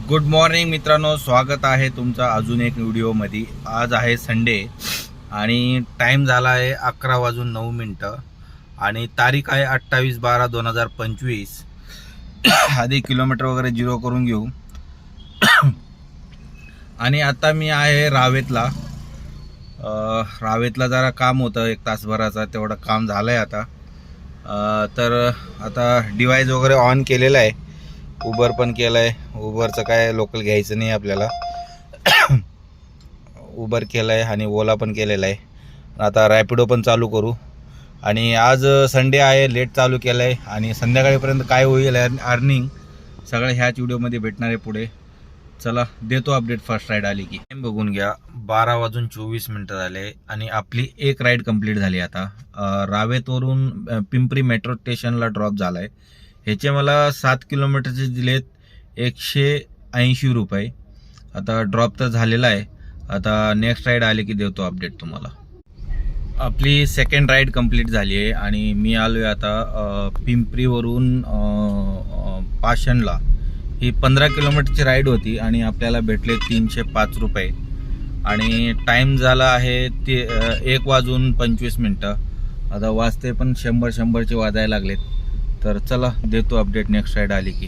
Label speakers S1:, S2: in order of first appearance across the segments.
S1: Good morning मित्रांनो, स्वागत आहे तुमचं अजून एक व्हिडिओमध्ये। आज आहे संडे आणि टाईम झाला आहे 11:09 आणि तारीख आहे 28/12/2025। आधी किलोमीटर वगैरे झिरो करून घेऊ। आणि आता मी आहे रावेतला जरा काम होतं 1 तासभराचा, तेवढं काम झालं आहे आता। तर आता डिव्हाइस वगैरे ऑन केलेला आहे, उबर पण केलं आहे। उबरचं काय लोकल घ्यायचं नाही आपल्याला, उबर केलं आहे आणि ओला पण केलेला आहे। आता रॅपिडो पण चालू करू। आणि आज संडे आहे, लेट चालू केलं आहे आणि संध्याकाळीपर्यंत काय होईल अर्निंग सगळं ह्याच व्हिडिओमध्ये भेटणार आहे पुढे। चला देतो अपडेट फर्स्ट राईड आली की। टाइम बघून घ्या, 12:24 झाले आणि आपली एक राईड कंप्लीट झाली। आता रावेतवरून पिंपरी मेट्रो स्टेशनला ड्रॉप झाला आहे। ह्याचे मला 7 किलोमीटरचे दिलेत 180 रुपये। आता ड्रॉप तर झालेला आहे, आता नेक्स्ट राईड आली की देतो अपडेट तुम्हाला। आपली सेकंड राईड कंप्लीट झाली आहे आणि मी आलो आहे आता पिंपरीवरून पाषाणला। ही 15 किलोमीटरची राईड होती आणि आपल्याला भेटले 305 रुपये आणि टाईम झाला आहे ते 1:25। आता वाजते पण 100चे वाजायला लागलेत। तर चला देतो अपडेट नेक्स्ट राईड आली की।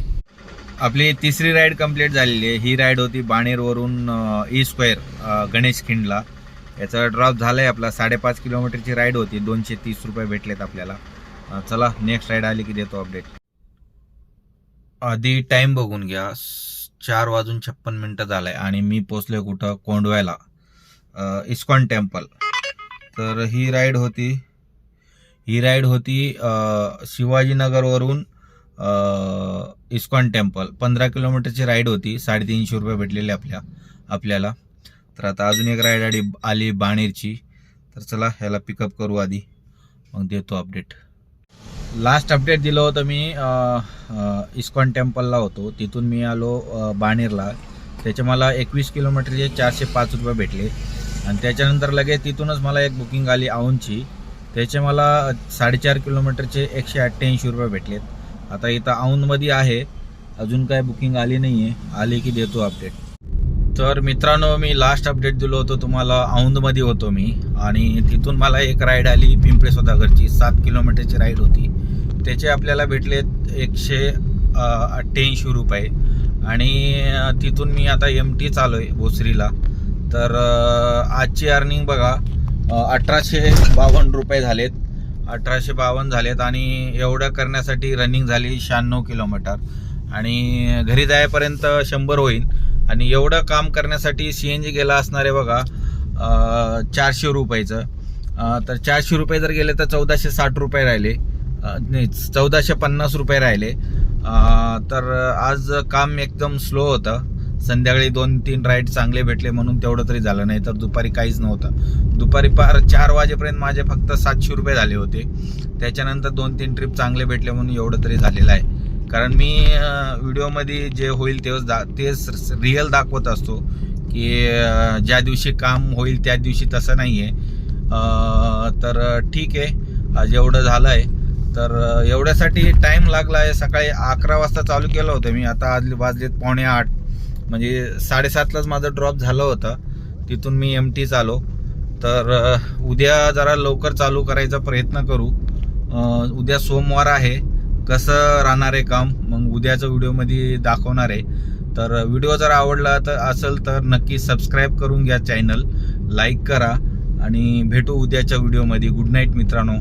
S1: आपली तिसरी राईड कंप्लीट झालेली आहे। ही राईड होती बाणेरवरून E² गणेश खिंडला। याचा ड्रॉप झाला आहे आपला 5.5 किलोमीटरची राईड होती, 230 रुपये भेटलेत आपल्याला। चला नेक्स्ट राईड आली की देतो अपडेट। आधी टाईम बघून घ्या, 4:56 झालाय आणि मी पोचलोय कुठं, कोंडव्याला, इस्कॉन टेम्पल। तर ही राईड होती शिवाजीनगरवरून इस्कॉन टेम्पल। 15 किलोमीटरची राईड होती, 350 रुपये भेटलेले आपल्याला। तर आता अजून एक राईड आली बाणेरची। तर चला ह्याला पिकअप करू आधी, मग देतो अपडेट। लास्ट अपडेट दिलं होतं मी इस्कॉन टेम्पलला होतो, तिथून मी आलो बाणेरला। त्याचे मला 21 किलोमीटरचे 405 रुपये भेटले आणि त्याच्यानंतर लगेच तिथूनच मला एक बुकिंग आली औंधची। त्याचे मला 4.5 किलोमीटरचे 188 रुपये भेटलेत। आता इथं औंधमध्ये आहे, अजून काय बुकिंग आली नाही आहे, आली की देतो अपडेट। तर मित्रांनो, मी लास्ट अपडेट दिलं होतं तुम्हाला, औंधमध्ये होतो मी आणि तिथून मला एक राईड आली पिंपरी सौदागरची, 7 किलोमीटरची राईड होती। त्याचे आपल्याला भेटलेत 188 रुपये आणि तिथून मी आता MT चालू आहे भोसरीला। तर आजची अर्निंग बघा, 1852 रुपये झालेत, 1852 झालेत आणि एवढं करण्यासाठी रनिंग झाली 96 किलोमीटर आणि घरी जायपर्यंत 100 होईल। आणि एवढं काम करण्यासाठी CNG गेला असणार आहे बघा 400 रुपयाचं। तर 400 रुपये जर गेले तर 1460 रुपये राहिले, नाही 1450 रुपये राहिले। तर आज काम एकदम स्लो होतं। संध्याकाळी 2-3 राईड चांगले भेटले म्हणून तेवढं तरी झालं, नाही तर दुपारी काहीच नव्हतं। दुपारी 4 वाजेपर्यंत माझे फक्त 700 रुपये झाले होते। त्याच्यानंतर 2-3 ट्रिप चांगले भेटले म्हणून एवढं तरी झालेलं आहे। कारण मी व्हिडिओमध्ये जे होईल तेच रिअल दाखवत असतो, की ज्या दिवशी काम होईल त्या दिवशी तसं नाही आहे। तर ठीक आहे, आज एवढं झालं आहे। तर एवढ्यासाठी टाईम लागला आहे। सकाळी 11 वाजता चालू केलं होतं मी, आता आज वाजलेत 7:45, म्हणजे 7:30लाच माझं ड्रॉप झालं होतं। तिथून मी MT चालू। तर उद्या जरा लवकर चालू करायचा प्रयत्न करू। उद्या सोमवार आहे, कसं राहणार आहे काम मग उद्याच्या व्हिडिओमध्ये दाखवणार आहे। तर व्हिडिओ जर आवडला असेल तर नक्की सबस्क्राईब करून घ्या, चॅनल लाईक करा आणि भेटू उद्याच्या व्हिडिओमध्ये। गुड नाईट मित्रांनो।